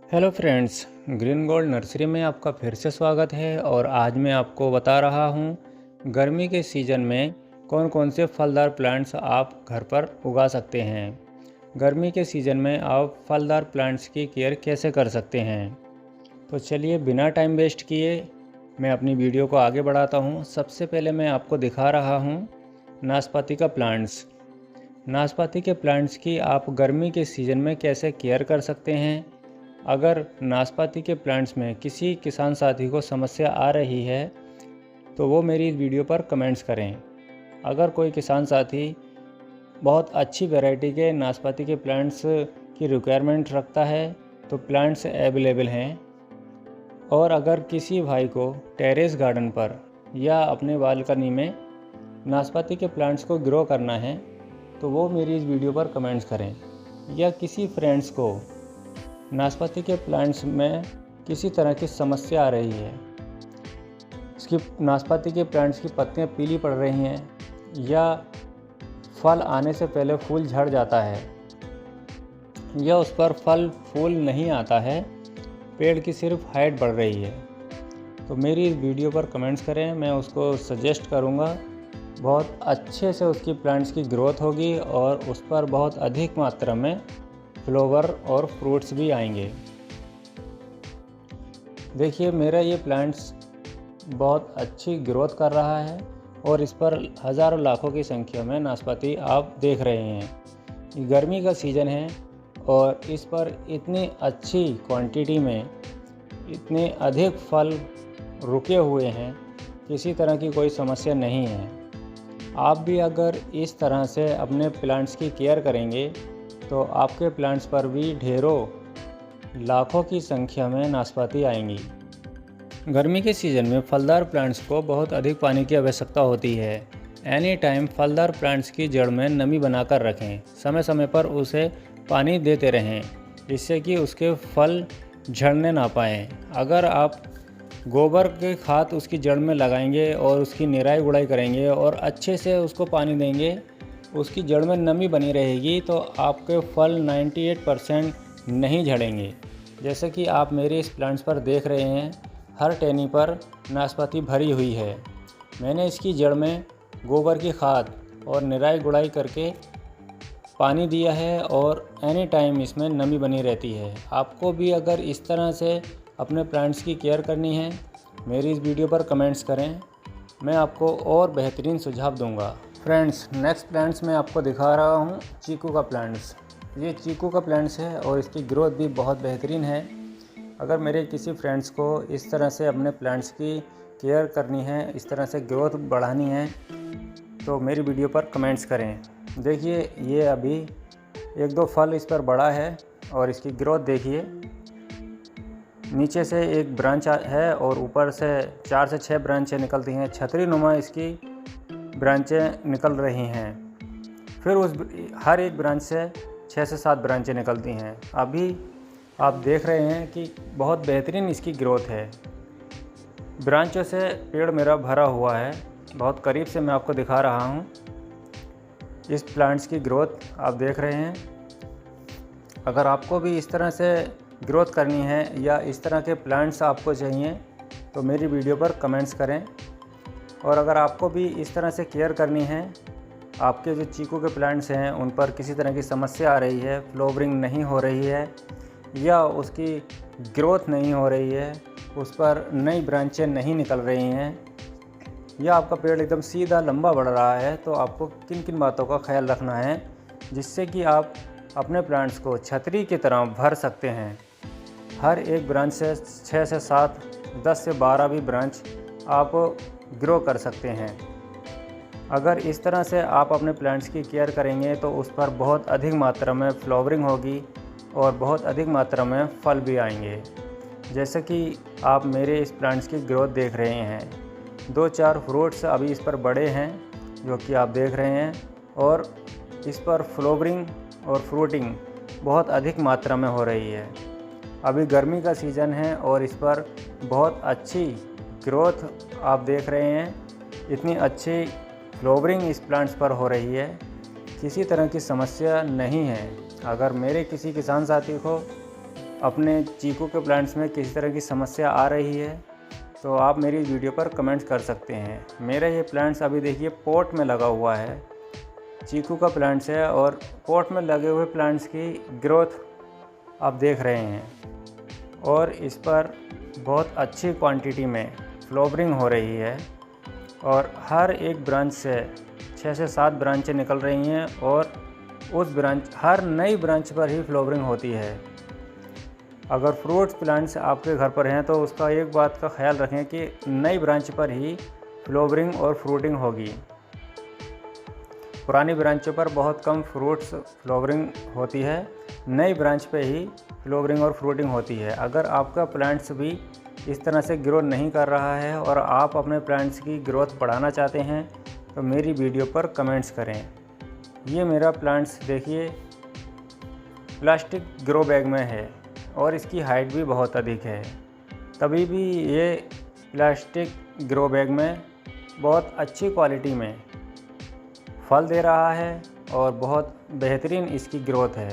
Hello friends, green gold nursery में आपका फिर से स्वागत है। और आज मैं आपको बता रहा हूँ गर्मी के सीज़न में कौन कौन से फलदार प्लांट्स आप घर पर उगा सकते हैं। गर्मी के सीज़न में आप फलदार प्लांट्स की केयर कैसे कर सकते हैं। तो चलिए बिना टाइम वेस्ट किए मैं अपनी वीडियो को आगे बढ़ाता हूँ। सबसे पहले मैं आपको दिखा रहा हूँ नाशपाती का प्लांट्स। नाशपाती के प्लांट्स की आप गर्मी के सीज़न में कैसे केयर कर सकते हैं। अगर नाशपाती के प्लांट्स में किसी किसान साथी को समस्या आ रही है तो वो मेरी इस वीडियो पर कमेंट्स करें। अगर कोई किसान साथी बहुत अच्छी वैरायटी के नाशपाती के प्लांट्स की रिक्वायरमेंट रखता है तो प्लांट्स अवेलेबल हैं। और अगर किसी भाई को टेरेस गार्डन पर या अपने बालकनी में नाशपाती के प्लांट्स को ग्रो करना है तो वो मेरी इस वीडियो पर कमेंट्स करें। या किसी फ्रेंड्स को नाशपाती के प्लांट्स में किसी तरह की समस्या आ रही है, इसकी नाशपाती के प्लांट्स की पत्तियां पीली पड़ रही हैं या फल आने से पहले फूल झड़ जाता है या उस पर फल फूल नहीं आता है, पेड़ की सिर्फ हाइट बढ़ रही है, तो मेरी इस वीडियो पर कमेंट्स करें। मैं उसको सजेस्ट करूंगा, बहुत अच्छे से उसकी प्लांट्स की ग्रोथ होगी और उस पर बहुत अधिक मात्रा में फ्लावर और फ्रूट्स भी आएंगे। देखिए मेरा ये प्लांट्स बहुत अच्छी ग्रोथ कर रहा है और इस पर हज़ारों लाखों की संख्या में नाशपाती आप देख रहे हैं। गर्मी का सीज़न है और इस पर इतनी अच्छी क्वांटिटी में इतने अधिक फल रुके हुए हैं, किसी तरह की कोई समस्या नहीं है। आप भी अगर इस तरह से अपने प्लांट्स की केयर करेंगे तो आपके प्लांट्स पर भी ढेरों लाखों की संख्या में नाशपाती आएंगी। गर्मी के सीज़न में फलदार प्लांट्स को बहुत अधिक पानी की आवश्यकता होती है। एनी टाइम फलदार प्लांट्स की जड़ में नमी बनाकर रखें। समय समय पर उसे पानी देते रहें जिससे कि उसके फल झड़ने ना पाएँ। अगर आप गोबर के खाद उसकी जड़ में लगाएंगे और उसकी निराई गुड़ाई करेंगे और अच्छे से उसको पानी देंगे, उसकी जड़ में नमी बनी रहेगी तो आपके फल 98% नहीं झड़ेंगे। जैसे कि आप मेरे इस प्लांट्स पर देख रहे हैं, हर टहनी पर नाशपाती भरी हुई है। मैंने इसकी जड़ में गोबर की खाद और निराई गुड़ाई करके पानी दिया है और एनी टाइम इसमें नमी बनी रहती है। आपको भी अगर इस तरह से अपने प्लांट्स की केयर करनी है, मेरी इस वीडियो पर कमेंट्स करें, मैं आपको और बेहतरीन सुझाव दूंगा। फ्रेंड्स, नेक्स्ट प्लांट्स मैं आपको दिखा रहा हूँ चीकू का प्लांट्स। ये चीकू का प्लांट्स है और इसकी ग्रोथ भी बहुत बेहतरीन है। अगर मेरे किसी फ्रेंड्स को इस तरह से अपने प्लांट्स की केयर करनी है, इस तरह से ग्रोथ बढ़ानी है तो मेरी वीडियो पर कमेंट्स करें। देखिए ये अभी एक दो फल इस पर बड़ा है और इसकी ग्रोथ देखिए। नीचे से एक ब्रांच है और ऊपर से 4 से 6 ब्रांचें निकलती हैं। छतरी नुमा इसकी ब्रांचें निकल रही हैं। फिर उस हर एक ब्रांच से 6 से 7 ब्रांचें निकलती हैं। अभी आप देख रहे हैं कि बहुत बेहतरीन इसकी ग्रोथ है। ब्रांचों से पेड़ मेरा भरा हुआ है। बहुत करीब से मैं आपको दिखा रहा हूँ। इस प्लांट्स की ग्रोथ आप देख रहे हैं। अगर आपको भी इस तरह से ग्रोथ करनी है या इस तरह के प्लांट्स आपको चाहिए तो मेरी वीडियो पर कमेंट्स करें। और अगर आपको भी इस तरह से केयर करनी है, आपके जो चीकू के प्लांट्स हैं उन पर किसी तरह की समस्या आ रही है, फ्लावरिंग नहीं हो रही है या उसकी ग्रोथ नहीं हो रही है, उस पर नई ब्रांचें नहीं निकल रही हैं या आपका पेड़ एकदम सीधा लंबा बढ़ रहा है, तो आपको किन किन बातों का ख्याल रखना है जिससे कि आप अपने प्लांट्स को छतरी की तरह भर सकते हैं। हर एक ब्रांच से 6 से 7, 10 से 12 भी ब्रांच आप ग्रो कर सकते हैं। अगर इस तरह से आप अपने प्लांट्स की केयर करेंगे तो उस पर बहुत अधिक मात्रा में फ्लावरिंग होगी और बहुत अधिक मात्रा में फल भी आएंगे। जैसे कि आप मेरे इस प्लांट्स की ग्रोथ देख रहे हैं, 2-4 फ्रूट्स अभी इस पर बड़े हैं जो कि आप देख रहे हैं और इस पर फ्लावरिंग और फ्रूटिंग बहुत अधिक मात्रा में हो रही है। अभी गर्मी का सीज़न है और इस पर बहुत अच्छी ग्रोथ आप देख रहे हैं। इतनी अच्छी फ्लावरिंग इस प्लांट्स पर हो रही है, किसी तरह की समस्या नहीं है। अगर मेरे किसी किसान साथी को अपने चीकू के प्लांट्स में किसी तरह की समस्या आ रही है तो आप मेरी वीडियो पर कमेंट्स कर सकते हैं। मेरा ये प्लांट्स अभी देखिए पॉट में लगा हुआ है, चीकू का प्लांट्स है और पॉट में लगे हुए प्लांट्स की ग्रोथ आप देख रहे हैं और इस पर बहुत अच्छी क्वांटिटी में फ्लावरिंग हो रही है और हर एक ब्रांच से 6 से 7 ब्रांचें निकल रही हैं और उस ब्रांच हर नई ब्रांच पर ही फ्लावरिंग होती है। अगर फ्रूट्स प्लांट्स आपके घर पर हैं तो उसका एक बात का ख्याल रखें कि नई ब्रांच पर ही फ्लावरिंग और फ्रूटिंग होगी। पुरानी ब्रांचों पर बहुत कम फ्रूट्स फ्लावरिंग होती है, नई ब्रांच पे ही फ्लावरिंग और फ्रूटिंग होती है। अगर आपका प्लांट्स भी इस तरह से ग्रोथ नहीं कर रहा है और आप अपने प्लांट्स की ग्रोथ बढ़ाना चाहते हैं तो मेरी वीडियो पर कमेंट्स करें। ये मेरा प्लांट्स देखिए प्लास्टिक ग्रो बैग में है और इसकी हाइट भी बहुत अधिक है, तभी भी ये प्लास्टिक ग्रो बैग में बहुत अच्छी क्वालिटी में फल दे रहा है और बहुत बेहतरीन इसकी ग्रोथ है।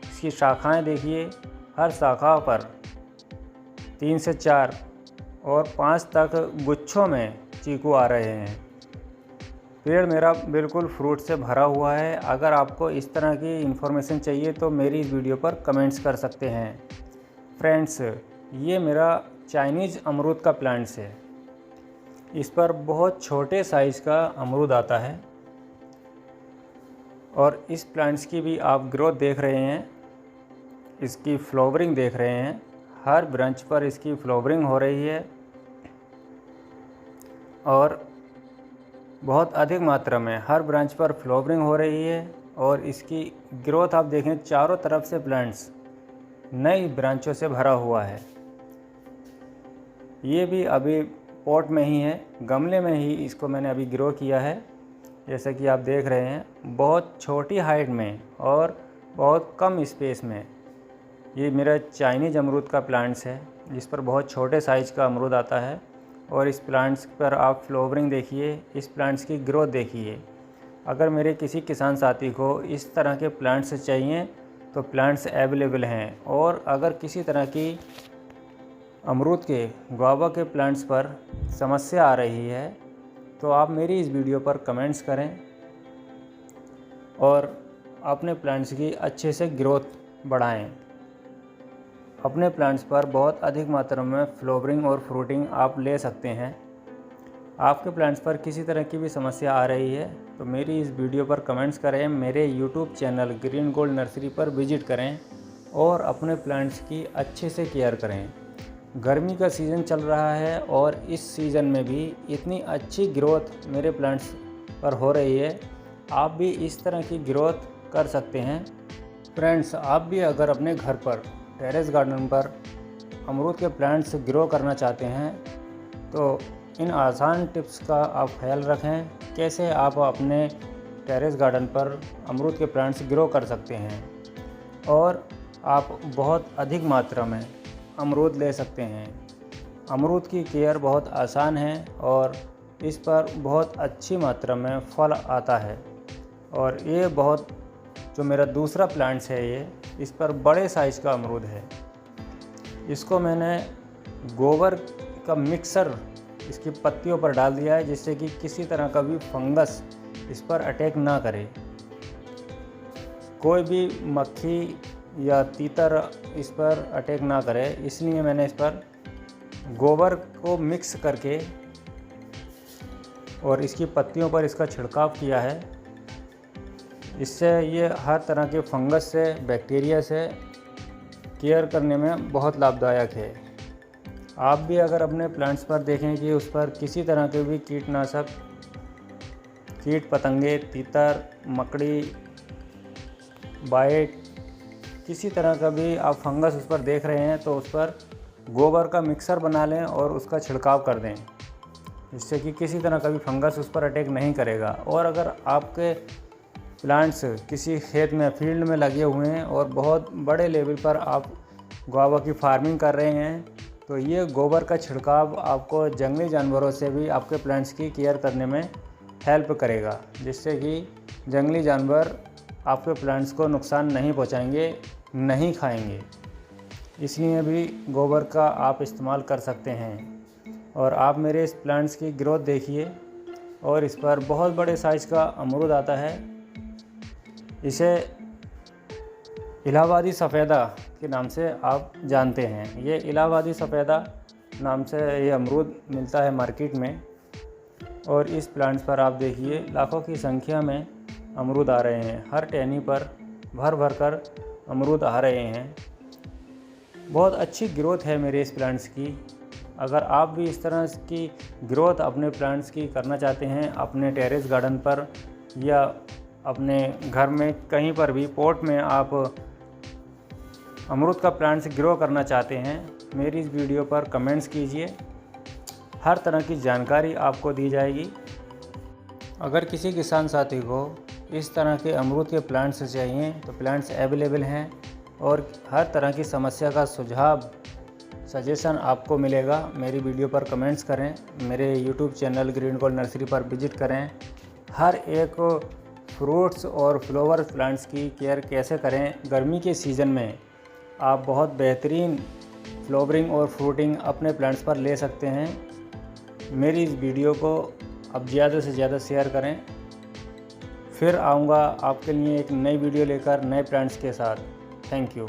इसकी शाखाएं देखिए, हर शाखा पर 3 से 4 और 5 तक गुच्छों में चीकू आ रहे हैं। पेड़ मेरा बिल्कुल फ्रूट से भरा हुआ है। अगर आपको इस तरह की इन्फॉर्मेशन चाहिए तो मेरी इस वीडियो पर कमेंट्स कर सकते हैं। फ्रेंड्स, ये मेरा चाइनीज़ अमरूद का प्लांट्स है। इस पर बहुत छोटे साइज़ का अमरूद आता है और इस प्लांट्स की भी आप ग्रोथ देख रहे हैं, इसकी फ्लावरिंग देख रहे हैं। हर ब्रांच पर इसकी फ्लावरिंग हो रही है और बहुत अधिक मात्रा में हर ब्रांच पर फ्लावरिंग हो रही है और इसकी ग्रोथ आप देखें, चारों तरफ से प्लांट्स नई ब्रांचों से भरा हुआ है। ये भी अभी पॉट में ही है, गमले में ही इसको मैंने अभी ग्रो किया है। जैसा कि आप देख रहे हैं, बहुत छोटी हाइट में और बहुत कम स्पेस में ये मेरा चाइनीज़ अमरूद का प्लांट्स है, जिस पर बहुत छोटे साइज़ का अमरूद आता है। और इस प्लांट्स पर आप फ्लावरिंग देखिए, इस प्लांट्स की ग्रोथ देखिए। अगर मेरे किसी किसान साथी को इस तरह के प्लांट्स चाहिए तो प्लांट्स अवेलेबल हैं। और अगर किसी तरह की अमरूद के गुआवा के प्लांट्स पर समस्या आ रही है तो आप मेरी इस वीडियो पर कमेंट्स करें और अपने प्लांट्स की अच्छे से ग्रोथ बढ़ाएं। अपने प्लांट्स पर बहुत अधिक मात्रा में फ्लावरिंग और फ्रूटिंग आप ले सकते हैं। आपके प्लांट्स पर किसी तरह की भी समस्या आ रही है तो मेरी इस वीडियो पर कमेंट्स करें, मेरे YouTube channel green gold nursery पर विजिट करें और अपने प्लांट्स की अच्छे से केयर करें। गर्मी का सीज़न चल रहा है और इस सीज़न में भी इतनी अच्छी ग्रोथ मेरे प्लांट्स पर हो रही है। आप भी इस तरह की ग्रोथ कर सकते हैं। फ्रेंड्स, आप भी अगर अपने घर पर टेरेस गार्डन पर अमरूद के प्लांट्स ग्रो करना चाहते हैं तो इन आसान टिप्स का आप ख्याल रखें, कैसे आप अपने टेरेस गार्डन पर अमरूद के प्लांट्स ग्रो कर सकते हैं और आप बहुत अधिक मात्रा में अमरूद ले सकते हैं। अमरूद की केयर बहुत आसान है और इस पर बहुत अच्छी मात्रा में फल आता है। और ये बहुत जो मेरा दूसरा प्लांट्स है, ये इस पर बड़े साइज़ का अमरूद है। इसको मैंने गोबर का मिक्सर इसकी पत्तियों पर डाल दिया है, जिससे कि किसी तरह का भी फंगस इस पर अटैक ना करे, कोई भी मक्खी या तीतर इस पर अटैक ना करे। इसलिए मैंने इस पर गोबर को मिक्स करके और इसकी पत्तियों पर इसका छिड़काव किया है। इससे ये हर तरह के फंगस से, बैक्टीरिया से केयर करने में बहुत लाभदायक है। आप भी अगर अपने प्लांट्स पर देखें कि उस पर किसी तरह के भी कीटनाशक, कीट पतंगे, तीतर, मकड़ी, बाइट, किसी तरह का भी आप फंगस उस पर देख रहे हैं तो उस पर गोबर का मिक्सर बना लें और उसका छिड़काव कर दें, जिससे कि किसी तरह का भी फंगस उस पर अटैक नहीं करेगा। और अगर आपके प्लांट्स किसी खेत में, फील्ड में लगे हुए हैं और बहुत बड़े लेवल पर आप गुआवा की फार्मिंग कर रहे हैं तो ये गोबर का छिड़काव आपको जंगली जानवरों से भी आपके प्लांट्स की केयर करने में हेल्प करेगा, जिससे कि जंगली जानवर आपके प्लांट्स को नुकसान नहीं पहुंचाएंगे, नहीं खाएंगे। इसलिए भी गोबर का आप इस्तेमाल कर सकते हैं। और आप मेरे इस प्लांट्स की ग्रोथ देखिए, और इस पर बहुत बड़े साइज़ का अमरूद आता है। इसे इलाहाबादी सफ़ेदा के नाम से आप जानते हैं। ये इलाहाबादी सफ़ेदा नाम से ये अमरूद मिलता है मार्केट में। और इस प्लांट्स पर आप देखिए लाखों की संख्या में अमरूद आ रहे हैं। हर टहनी पर भर भर कर अमरूद आ रहे हैं। बहुत अच्छी ग्रोथ है मेरे इस प्लांट्स की। अगर आप भी इस तरह की ग्रोथ अपने प्लांट्स की करना चाहते हैं, अपने टेरेस गार्डन पर या अपने घर में कहीं पर भी पॉट में आप अमरूद का प्लांट्स ग्रो करना चाहते हैं, मेरी इस वीडियो पर कमेंट्स कीजिए। हर तरह की जानकारी आपको दी जाएगी। अगर किसी किसान साथी को इस तरह के अमरूद के प्लांट्स चाहिए तो प्लांट्स अवेलेबल हैं, और हर तरह की समस्या का सुझाव सजेशन आपको मिलेगा। मेरी वीडियो पर कमेंट्स करें, मेरे YouTube channel green gold nursery पर विजिट करें। हर एक फ्रूट्स और फ्लावर प्लांट्स की केयर कैसे करें गर्मी के सीज़न में, आप बहुत बेहतरीन फ्लावरिंग और फ्रूटिंग अपने प्लांट्स पर ले सकते हैं। मेरी इस वीडियो को अब ज़्यादा से ज़्यादा शेयर करें। फिर आऊँगा आपके लिए एक नई वीडियो लेकर नए प्लांट्स के साथ। Thank you.